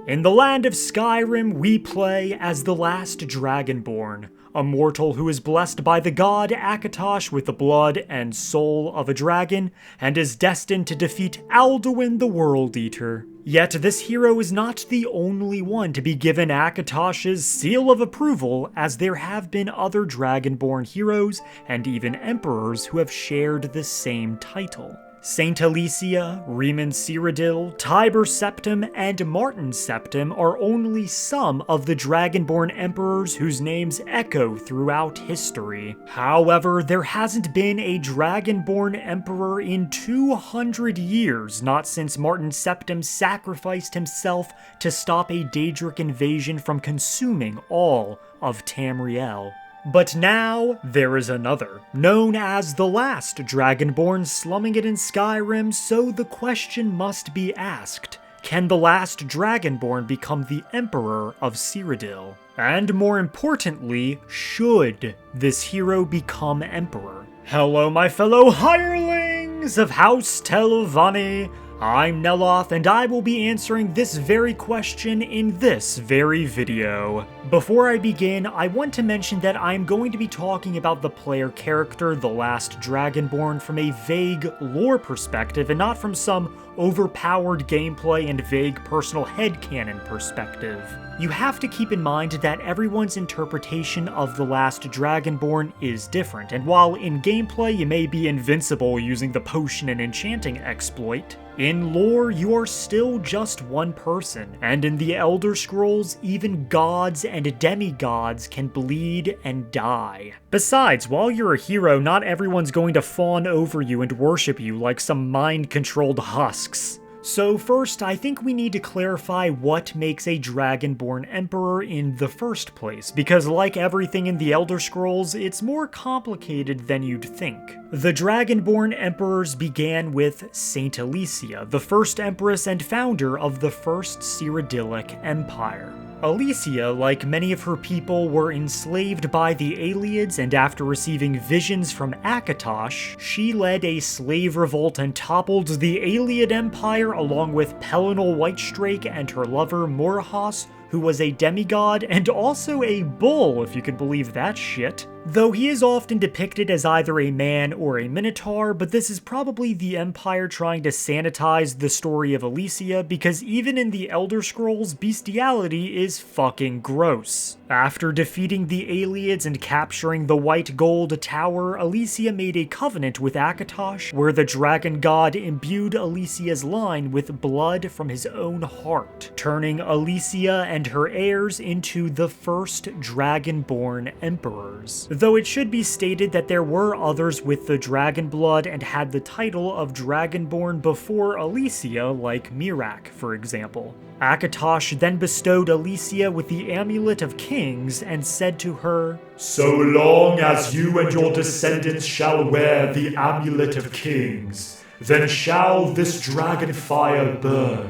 In the land of Skyrim, we play as the Last Dragonborn, a mortal who is blessed by the god Akatosh with the blood and soul of a dragon, and is destined to defeat Alduin the World Eater. Yet this hero is not the only one to be given Akatosh's seal of approval, as there have been other Dragonborn heroes and even emperors who have shared the same title. Saint Alicia, Reman Cyrodiil, Tiber Septim, and Martin Septim are only some of the Dragonborn emperors whose names echo throughout history. However, there hasn't been a Dragonborn emperor in 200 years, not since Martin Septim sacrificed himself to stop a Daedric invasion from consuming all of Tamriel. But now, there is another, known as the Last Dragonborn, slumming it in Skyrim, so the question must be asked, can the Last Dragonborn become the Emperor of Cyrodiil? And more importantly, should this hero become Emperor? Hello my fellow hirelings of House Telvanni! I'm Neloth, and I will be answering this very question in this very video. Before I begin, I want to mention that I'm going to be talking about the player character, the Last Dragonborn, from a vague lore perspective, and not from some overpowered gameplay and vague personal headcanon perspective. You have to keep in mind that everyone's interpretation of the Last Dragonborn is different, and while in gameplay you may be invincible using the potion and enchanting exploit, in lore you are still just one person, and in the Elder Scrolls, even gods and demigods can bleed and die. Besides, while you're a hero, not everyone's going to fawn over you and worship you like some mind-controlled husks. So first, I think we need to clarify what makes a Dragonborn Emperor in the first place, because like everything in the Elder Scrolls, it's more complicated than you'd think. The Dragonborn Emperors began with Saint Alicia, the first Empress and founder of the First Cyrodiilic Empire. Alicia, like many of her people, were enslaved by the Ayleids, and after receiving visions from Akatosh, she led a slave revolt and toppled the Ayleid Empire along with Pelennor Whitestrake and her lover Morahos, who was a demigod and also a bull, if you could believe that shit. Though he is often depicted as either a man or a minotaur, but this is probably the Empire trying to sanitize the story of Alicia, because even in the Elder Scrolls, bestiality is fucking gross. After defeating the Ayleids and capturing the White Gold Tower, Alicia made a covenant with Akatosh, where the dragon god imbued Alicia's line with blood from his own heart, turning Alicia and her heirs into the first Dragonborn Emperors. Though it should be stated that there were others with the dragon blood and had the title of Dragonborn before Alicia, like Miraak, for example. Akatosh then bestowed Alicia with the Amulet of Kings and said to her, "So long as you and your descendants shall wear the Amulet of Kings, then shall this dragon fire burn,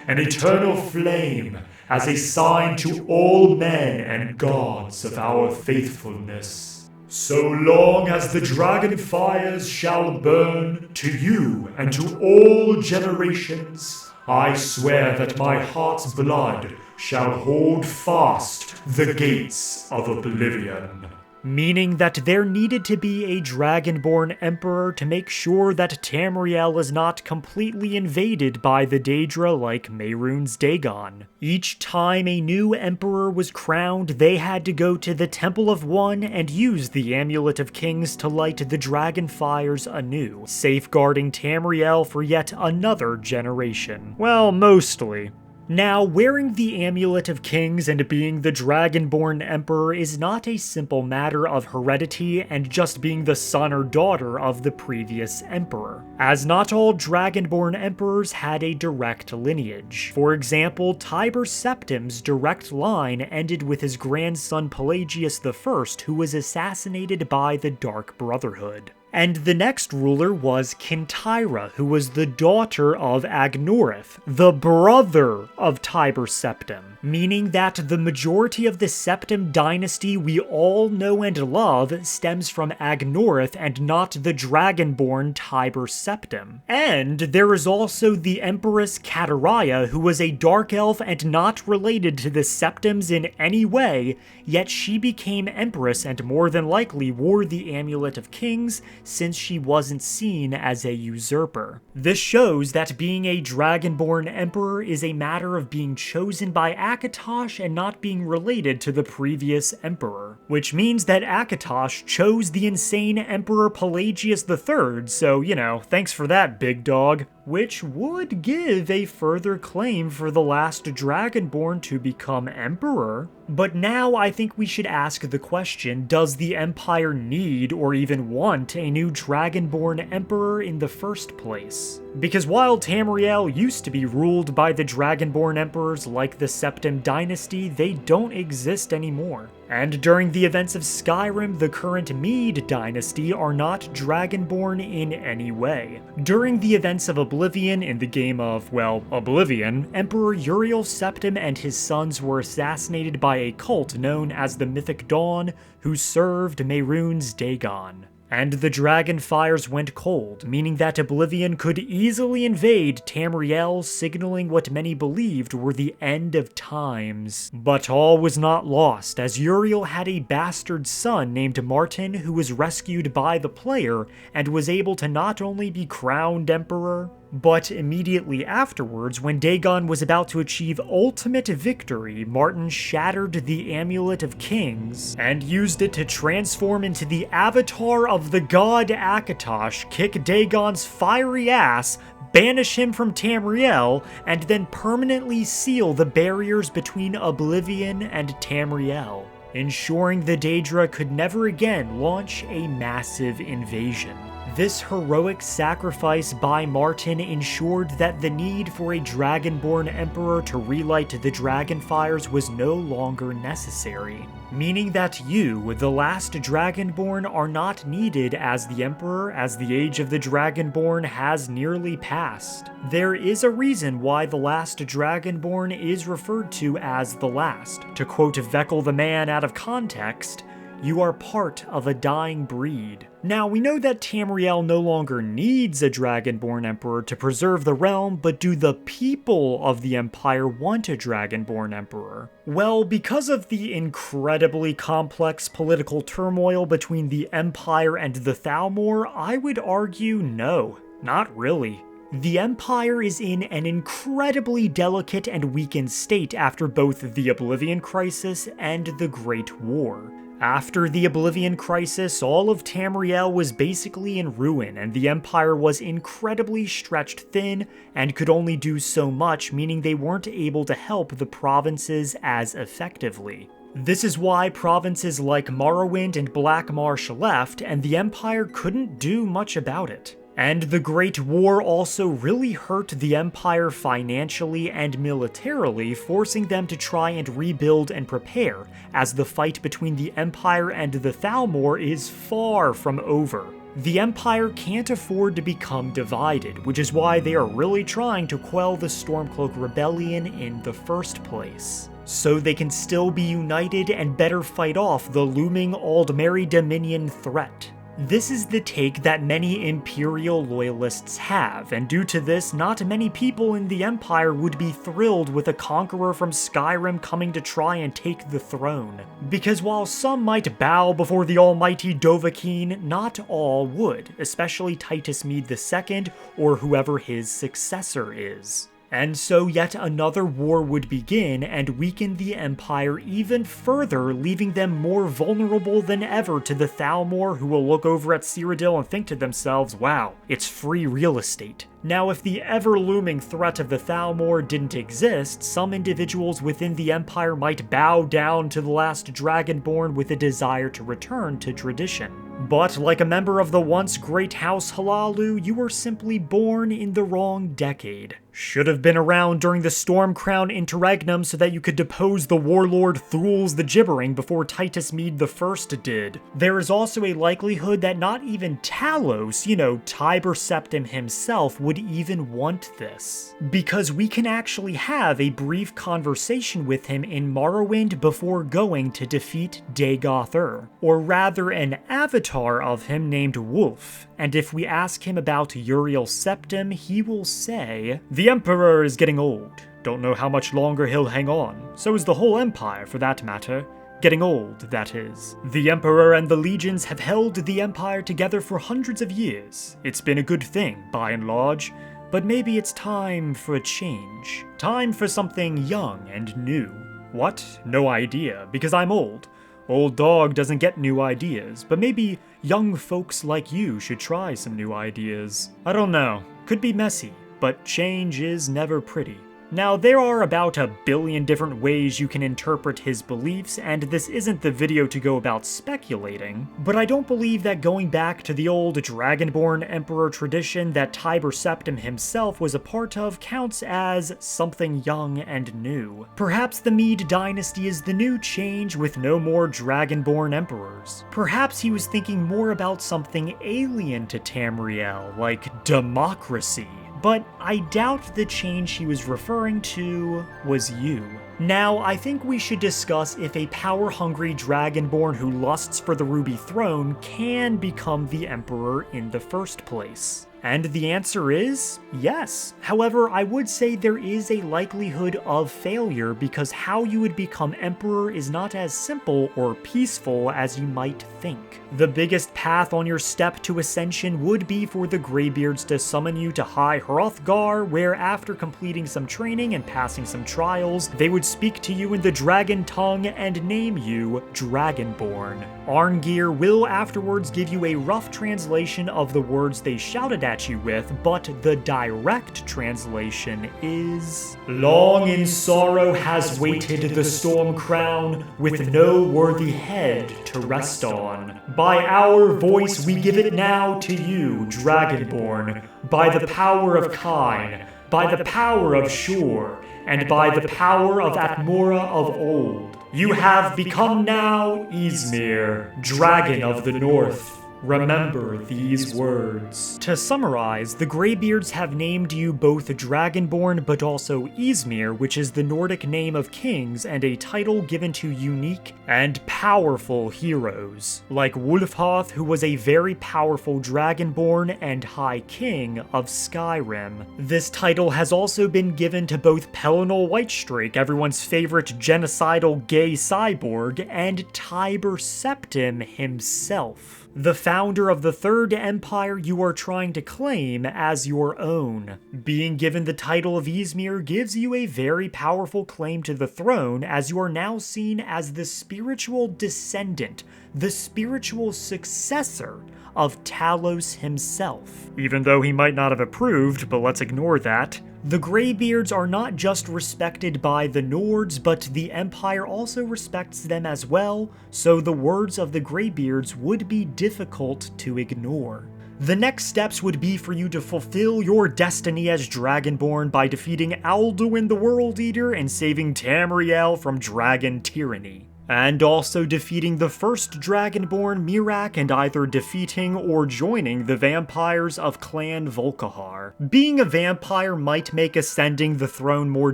an eternal flame, as a sign to all men and gods of our faithfulness. So long as the dragon fires shall burn to you and to all generations, I swear that my heart's blood shall hold fast the gates of oblivion." Meaning that there needed to be a Dragonborn Emperor to make sure that Tamriel is not completely invaded by the Daedra like Mehrunes Dagon. Each time a new Emperor was crowned, they had to go to the Temple of One and use the Amulet of Kings to light the dragon fires anew, safeguarding Tamriel for yet another generation. Well, mostly. Now, wearing the Amulet of Kings and being the Dragonborn Emperor is not a simple matter of heredity and just being the son or daughter of the previous Emperor, as not all Dragonborn Emperors had a direct lineage. For example, Tiber Septim's direct line ended with his grandson Pelagius I, who was assassinated by the Dark Brotherhood. And the next ruler was Kintyra, who was the daughter of Agnorith, the brother of Tiber Septim, meaning that the majority of the Septim dynasty we all know and love stems from Agnorith and not the Dragonborn Tiber Septim. And there is also the Empress Kataraya, who was a dark elf and not related to the Septims in any way, yet she became Empress and more than likely wore the Amulet of Kings, since she wasn't seen as a usurper. This shows that being a Dragonborn Emperor is a matter of being chosen by Akatosh and not being related to the previous Emperor, which means that Akatosh chose the insane Emperor Pelagius III, so, you know, thanks for that, big dog. Which would give a further claim for the last Dragonborn to become Emperor. But now I think we should ask the question, does the Empire need or even want a new Dragonborn Emperor in the first place? Because while Tamriel used to be ruled by the Dragonborn Emperors like the Septim dynasty, they don't exist anymore. And during the events of Skyrim, the current Mead dynasty are not Dragonborn in any way. During the events of Oblivion in the game of, well, Oblivion, Emperor Uriel Septim and his sons were assassinated by a cult known as the Mythic Dawn, who served Mehrunes Dagon. And the dragon fires went cold, meaning that Oblivion could easily invade Tamriel, signaling what many believed were the end of times. But all was not lost, as Uriel had a bastard son named Martin who was rescued by the player and was able to not only be crowned emperor, but immediately afterwards, when Dagon was about to achieve ultimate victory, Martin shattered the Amulet of Kings and used it to transform into the avatar of the god Akatosh, kick Dagon's fiery ass, banish him from Tamriel, and then permanently seal the barriers between Oblivion and Tamriel, ensuring the Daedra could never again launch a massive invasion. This heroic sacrifice by Martin ensured that the need for a Dragonborn Emperor to relight the Dragonfires was no longer necessary, meaning that you, the last Dragonborn, are not needed as the Emperor, as the age of the Dragonborn has nearly passed. There is a reason why the last Dragonborn is referred to as the last. To quote Vekel the Man out of context, "You are part of a dying breed." Now, we know that Tamriel no longer needs a Dragonborn Emperor to preserve the realm, but do the people of the Empire want a Dragonborn Emperor? Well, because of the incredibly complex political turmoil between the Empire and the Thalmor, I would argue no, not really. The Empire is in an incredibly delicate and weakened state after both the Oblivion Crisis and the Great War. After the Oblivion Crisis, all of Tamriel was basically in ruin, and the Empire was incredibly stretched thin and could only do so much, meaning they weren't able to help the provinces as effectively. This is why provinces like Morrowind and Black Marsh left, and the Empire couldn't do much about it. And the Great War also really hurt the Empire financially and militarily, forcing them to try and rebuild and prepare, as the fight between the Empire and the Thalmor is far from over. The Empire can't afford to become divided, which is why they are really trying to quell the Stormcloak Rebellion in the first place, so they can still be united and better fight off the looming Aldmeri Dominion threat. This is the take that many Imperial loyalists have, and due to this, not many people in the Empire would be thrilled with a conqueror from Skyrim coming to try and take the throne. Because while some might bow before the almighty Dovahkiin, not all would, especially Titus Mede II or whoever his successor is. And so yet another war would begin and weaken the Empire even further, leaving them more vulnerable than ever to the Thalmor, who will look over at Cyrodiil and think to themselves, wow, it's free real estate. Now, if the ever-looming threat of the Thalmor didn't exist, some individuals within the Empire might bow down to the last Dragonborn with a desire to return to tradition. But like a member of the once great House Halalu, you were simply born in the wrong decade. Should have been around during the Stormcrown Interregnum so that you could depose the warlord Thruls the Gibbering before Titus Mede I did. There is also a likelihood that not even Talos, Tiber Septim himself, would even want this. Because we can actually have a brief conversation with him in Morrowind before going to defeat Dagoth-Ur, or rather an avatar of him named Wolf. And if we ask him about Uriel Septim, he will say, "The Emperor is getting old. Don't know how much longer he'll hang on. So is the whole Empire, for that matter. Getting old, that is. The Emperor and the legions have held the Empire together for hundreds of years. It's been a good thing, by and large. But maybe it's time for a change. Time for something young and new." What? No idea, because I'm old. Old dog doesn't get new ideas, but maybe young folks like you should try some new ideas. I don't know. Could be messy, but change is never pretty. Now, there are about a billion different ways you can interpret his beliefs, and this isn't the video to go about speculating, but I don't believe that going back to the old Dragonborn Emperor tradition that Tiber Septim himself was a part of counts as something young and new. Perhaps the Mede dynasty is the new change with no more Dragonborn Emperors. Perhaps he was thinking more about something alien to Tamriel, like democracy. But I doubt the change he was referring to was you. Now, I think we should discuss if a power-hungry Dragonborn who lusts for the Ruby Throne can become the Emperor in the first place. And the answer is yes. However, I would say there is a likelihood of failure because how you would become Emperor is not as simple or peaceful as you might think. The biggest path on your step to ascension would be for the Greybeards to summon you to High Hrothgar, where after completing some training and passing some trials, they would speak to you in the dragon tongue and name you Dragonborn. Arngir will afterwards give you a rough translation of the words they shouted at you with, but the direct translation is, "Long in sorrow has waited the storm crown, with no worthy head to rest on. By our voice we give it now to you, Dragonborn, by the power of Kine, by the power of Shur, and by the power of Atmora of old. You have become now Ysmir, Dragon of the North. Remember these words." To summarize, the Greybeards have named you both Dragonborn but also Ysmir, which is the Nordic name of kings and a title given to unique and powerful heroes, like Wulfharth, who was a very powerful Dragonborn and High King of Skyrim. This title has also been given to both Pellinol Whitestrake, everyone's favorite genocidal gay cyborg, and Tiber Septim himself, the founder of the Third Empire you are trying to claim as your own. Being given the title of Ysmir gives you a very powerful claim to the throne, as you are now seen as the spiritual descendant, the spiritual successor of Talos himself. Even though he might not have approved, but let's ignore that. The Greybeards are not just respected by the Nords, but the Empire also respects them as well, so the words of the Greybeards would be difficult to ignore. The next steps would be for you to fulfill your destiny as Dragonborn by defeating Alduin the World Eater and saving Tamriel from dragon tyranny. And also defeating the first Dragonborn, Miraak, and either defeating or joining the vampires of Clan Volkihar. Being a vampire might make ascending the throne more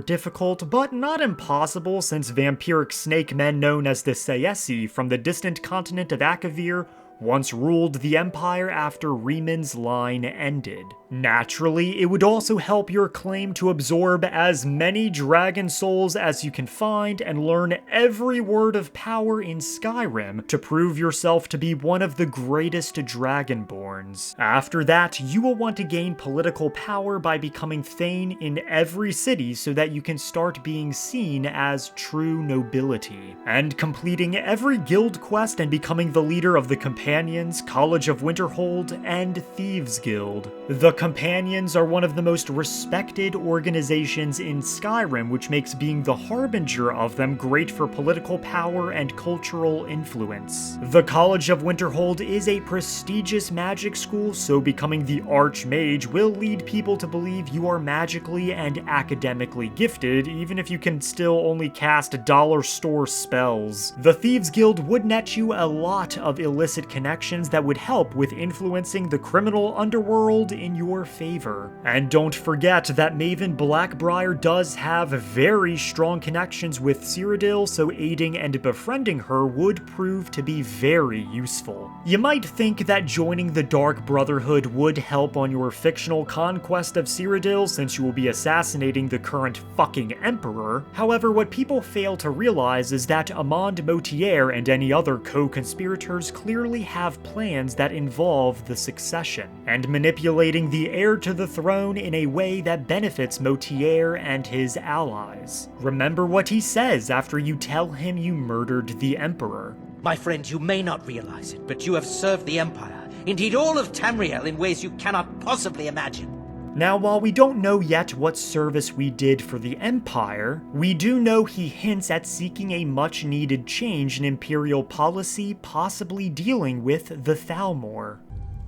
difficult, but not impossible, since vampiric snake men known as the Saesi from the distant continent of Akavir once ruled the Empire after Riemann's line ended. Naturally, it would also help your claim to absorb as many dragon souls as you can find and learn every word of power in Skyrim to prove yourself to be one of the greatest Dragonborns. After that, you will want to gain political power by becoming Thane in every city so that you can start being seen as true nobility, and completing every guild quest and becoming the leader of the Companions, College of Winterhold, and Thieves Guild. The Companions are one of the most respected organizations in Skyrim, which makes being the harbinger of them great for political power and cultural influence. The College of Winterhold is a prestigious magic school, so becoming the Archmage will lead people to believe you are magically and academically gifted, even if you can still only cast dollar store spells. The Thieves Guild would net you a lot of illicit connections that would help with influencing the criminal underworld in your favor. And don't forget that Maven Blackbriar does have very strong connections with Cyrodiil, so aiding and befriending her would prove to be very useful. You might think that joining the Dark Brotherhood would help on your fictional conquest of Cyrodiil, since you will be assassinating the current fucking Emperor. However, what people fail to realize is that Amand Motier and any other co-conspirators clearly have plans that involve the succession, and manipulating the heir to the throne in a way that benefits Motier and his allies. Remember what he says after you tell him you murdered the Emperor. My friend, you may not realize it, but you have served the Empire, indeed all of Tamriel, in ways you cannot possibly imagine. Now, while we don't know yet what service we did for the Empire, we do know he hints at seeking a much-needed change in Imperial policy, possibly dealing with the Thalmor.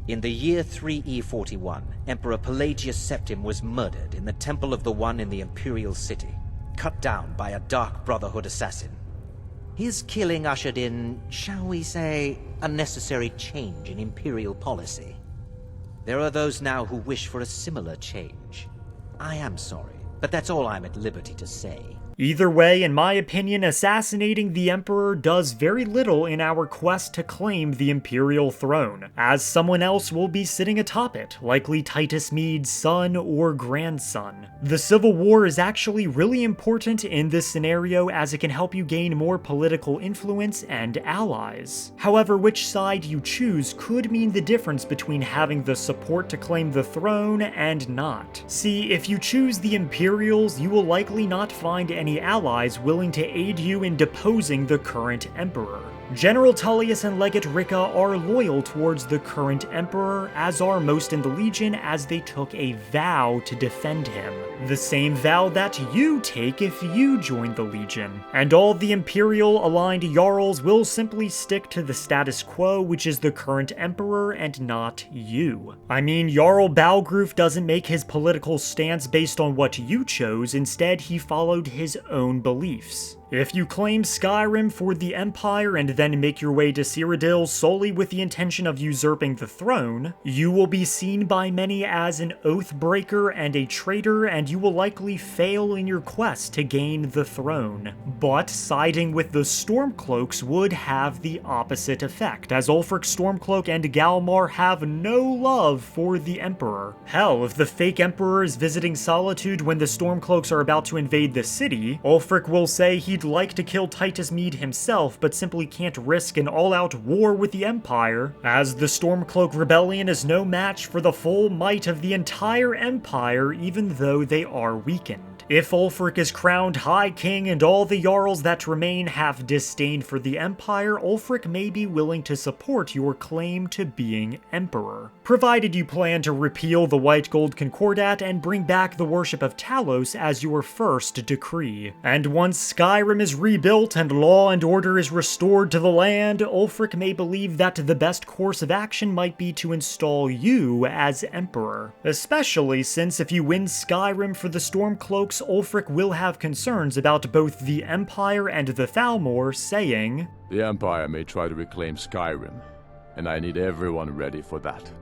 In the year 3E41, Emperor Pelagius Septim was murdered in the Temple of the One in the Imperial City, cut down by a Dark Brotherhood assassin. His killing ushered in, shall we say, a necessary change in Imperial policy. There are those now who wish for a similar change. I am sorry, but that's all I'm at liberty to say. Either way, in my opinion, assassinating the Emperor does very little in our quest to claim the Imperial throne, as someone else will be sitting atop it, likely Titus Mead's son or grandson. The Civil War is actually really important in this scenario, as it can help you gain more political influence and allies. However, which side you choose could mean the difference between having the support to claim the throne and not. See, if you choose the Imperials, you will likely not find any allies willing to aid you in deposing the current Emperor. General Tullius and Legate Ricca are loyal towards the current Emperor, as are most in the Legion, as they took a vow to defend him. The same vow that you take if you join the Legion. And all the Imperial-aligned Jarls will simply stick to the status quo, which is the current Emperor and not you. I mean, Jarl Balgruf doesn't make his political stance based on what you chose, instead he followed his own beliefs. If you claim Skyrim for the Empire and then make your way to Cyrodiil solely with the intention of usurping the throne, you will be seen by many as an oath-breaker and a traitor, and you will likely fail in your quest to gain the throne. But siding with the Stormcloaks would have the opposite effect, as Ulfric Stormcloak and Galmar have no love for the Emperor. Hell, if the fake Emperor is visiting Solitude when the Stormcloaks are about to invade the city, Ulfric will say he'd like to kill Titus Mead himself, but simply can't risk an all-out war with the Empire, as the Stormcloak Rebellion is no match for the full might of the entire Empire, even though they are weakened. If Ulfric is crowned High King and all the Jarls that remain have disdain for the Empire, Ulfric may be willing to support your claim to being Emperor, provided you plan to repeal the White Gold Concordat and bring back the worship of Talos as your first decree. And once Skyrim is rebuilt and law and order is restored to the land, Ulfric may believe that the best course of action might be to install you as Emperor. Especially since if you win Skyrim for the Stormcloaks, Ulfric will have concerns about both the Empire and the Thalmor, saying, "The Empire may try to reclaim Skyrim, and I need everyone ready for that.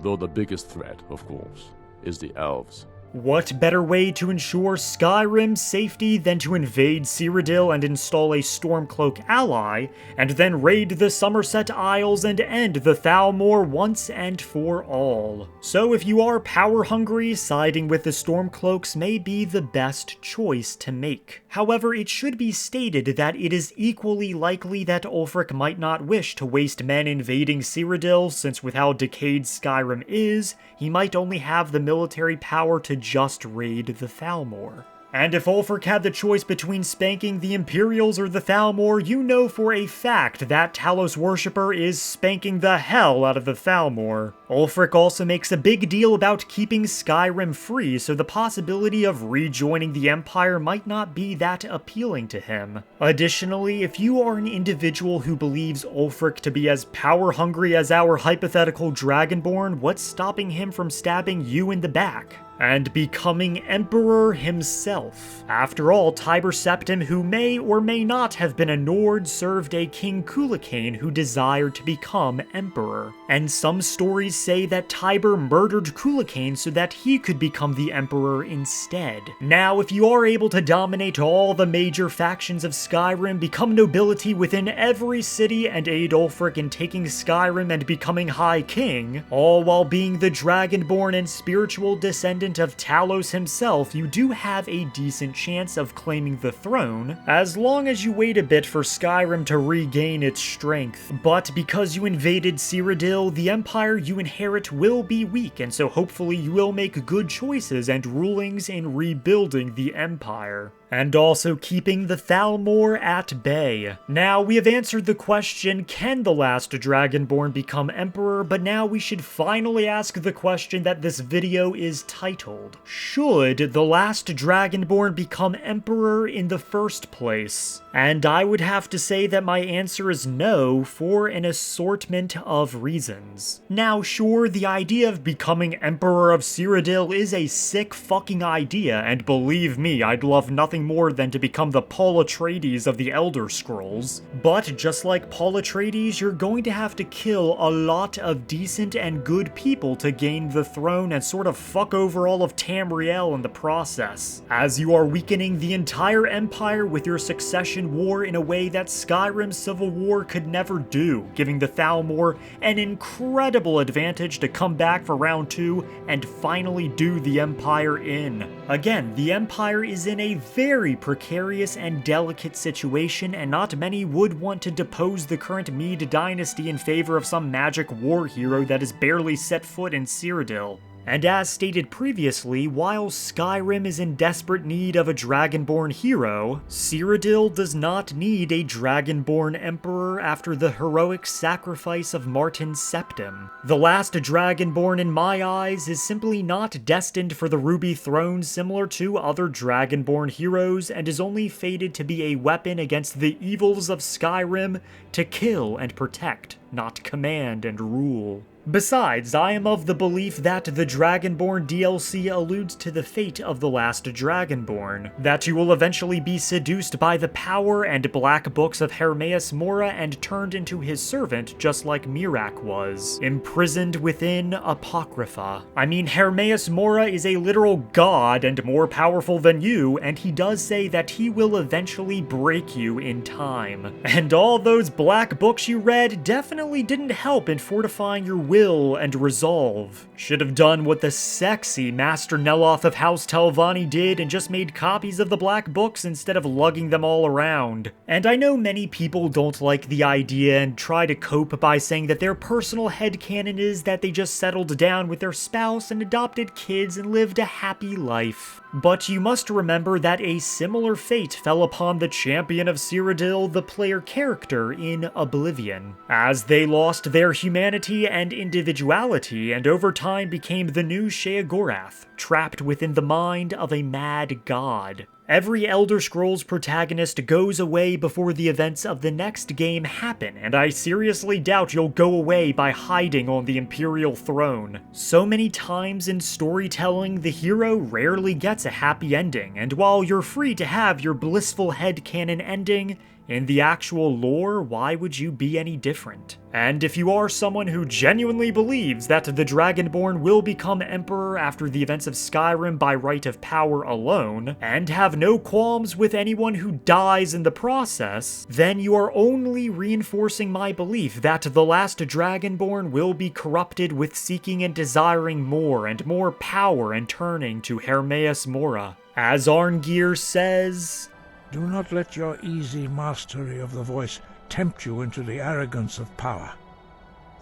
Though the biggest threat, of course, is the elves." What better way to ensure Skyrim's safety than to invade Cyrodiil and install a Stormcloak ally, and then raid the Somerset Isles and end the Thalmor once and for all? So if you are power-hungry, siding with the Stormcloaks may be the best choice to make. However, it should be stated that it is equally likely that Ulfric might not wish to waste men invading Cyrodiil, since with how decayed Skyrim is, he might only have the military power to just raid the Thalmor. And if Ulfric had the choice between spanking the Imperials or the Thalmor, you know for a fact that Talos worshipper is spanking the hell out of the Thalmor. Ulfric also makes a big deal about keeping Skyrim free, so the possibility of rejoining the Empire might not be that appealing to him. Additionally, if you are an individual who believes Ulfric to be as power-hungry as our hypothetical Dragonborn, what's stopping him from stabbing you in the back and becoming Emperor himself? After all, Tiber Septim, who may or may not have been a Nord, served a King Cuchulainn who desired to become Emperor. And some stories say that Tiber murdered Cuchulainn so that he could become the Emperor instead. Now, if you are able to dominate all the major factions of Skyrim, become nobility within every city, and aid Ulfric in taking Skyrim and becoming High King, all while being the Dragonborn and spiritual descendant of Talos himself, you do have a decent chance of claiming the throne, as long as you wait a bit for Skyrim to regain its strength. But because you invaded Cyrodiil, the empire you inherit will be weak, and so hopefully you will make good choices and rulings in rebuilding the empire, and also keeping the Thalmor at bay. Now, we have answered the question, can the last Dragonborn become Emperor? But now we should finally ask the question that this video is titled: should the last Dragonborn become Emperor in the first place? And I would have to say that my answer is no, for an assortment of reasons. Now, sure, the idea of becoming Emperor of Cyrodiil is a sick fucking idea, and believe me, I'd love nothing more than to become the Paul Atreides of the Elder Scrolls. But just like Paul Atreides, you're going to have to kill a lot of decent and good people to gain the throne and sort of fuck over all of Tamriel in the process, as you are weakening the entire empire with your succession war in a way that Skyrim's Civil War could never do, giving the Thalmor an incredible advantage to come back for round 2 and finally do the empire in. Again, the empire is in a very precarious and delicate situation, and not many would want to depose the current Mede dynasty in favor of some magic war hero that has barely set foot in Cyrodiil. And as stated previously, while Skyrim is in desperate need of a Dragonborn hero, Cyrodiil does not need a Dragonborn Emperor after the heroic sacrifice of Martin Septim. The last Dragonborn, in my eyes, is simply not destined for the Ruby Throne similar to other Dragonborn heroes, and is only fated to be a weapon against the evils of Skyrim to kill and protect, not command and rule. Besides, I am of the belief that the Dragonborn DLC alludes to the fate of the last Dragonborn, that you will eventually be seduced by the power and black books of Hermaeus Mora and turned into his servant just like Miraak was, imprisoned within Apocrypha. I mean, Hermaeus Mora is a literal god and more powerful than you, and he does say that he will eventually break you in time. And all those black books you read definitely didn't help in fortifying your will and resolve. Should have done what the sexy Master Neloth of House Telvanni did and just made copies of the black books instead of lugging them all around. And I know many people don't like the idea and try to cope by saying that their personal headcanon is that they just settled down with their spouse and adopted kids and lived a happy life. But you must remember that a similar fate fell upon the champion of Cyrodiil, the player character, in Oblivion, as they lost their humanity and individuality and over time became the new Sheogorath, trapped within the mind of a mad god. Every Elder Scrolls protagonist goes away before the events of the next game happen, and I seriously doubt you'll go away by hiding on the Imperial throne. So many times in storytelling, the hero rarely gets a happy ending, and while you're free to have your blissful headcanon ending, in the actual lore, why would you be any different? And if you are someone who genuinely believes that the Dragonborn will become Emperor after the events of Skyrim by right of power alone, and have no qualms with anyone who dies in the process, then you are only reinforcing my belief that the last Dragonborn will be corrupted with seeking and desiring more and more power and turning to Hermaeus Mora. As Arngeir says, "Do not let your easy mastery of the voice tempt you into the arrogance of power.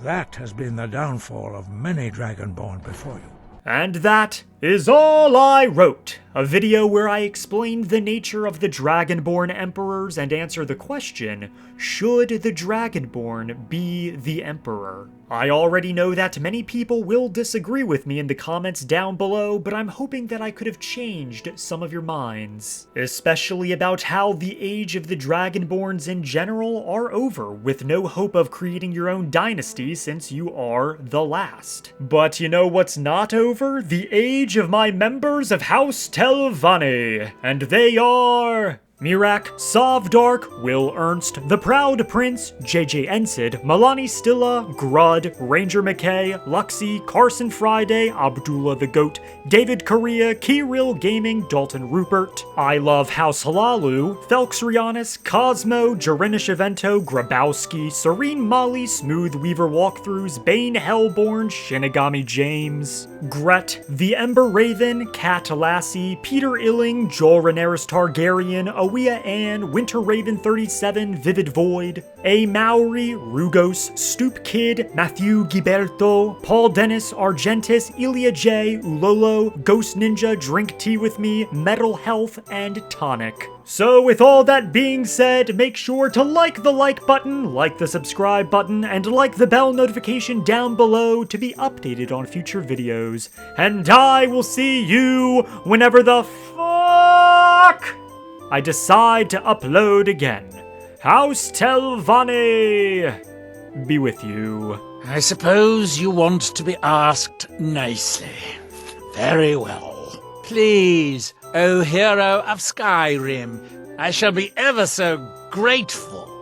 That has been the downfall of many Dragonborn before you." And that is all I wrote. A video where I explained the nature of the Dragonborn Emperors and answer the question, should the Dragonborn be the Emperor? I already know that many people will disagree with me in the comments down below, but I'm hoping that I could have changed some of your minds. Especially about how the age of the Dragonborns in general are over, with no hope of creating your own dynasty since you are the last. But you know what's not over? The age of my members of House Telvanni. And they are... Mirak, Sovdark, Will Ernst, The Proud Prince, JJ Ensid, Milani Stilla, Grud, Ranger McKay, Luxie, Carson Friday, Abdullah the Goat, David Correa, Keyril Gaming, Dalton Rupert, I Love House Halalu, Felx Rianis, Cosmo, Jarinish Evento, Grabowski, Serene Molly, Smooth Weaver Walkthroughs, Bane Hellborn, Shinigami James, Gret, The Ember Raven, Cat Lassie, Peter Illing, Joel Rhaenyra Targaryen, Awea Ann, Winter Raven 37, Vivid Void, A. Maury, Rugos, Stoop Kid, Matthew Giberto, Paul Dennis, Argentis, Ilya J, Ulolo, Ghost Ninja, Drink Tea With Me, Metal Health, and Tonic. So with all that being said, make sure to like the like button, like the subscribe button, and like the bell notification down below to be updated on future videos. And I will see you whenever the fuck I decide to upload again. House Telvanni be with you. I suppose you want to be asked nicely. Very well. Please, O hero of Skyrim, I shall be ever so grateful.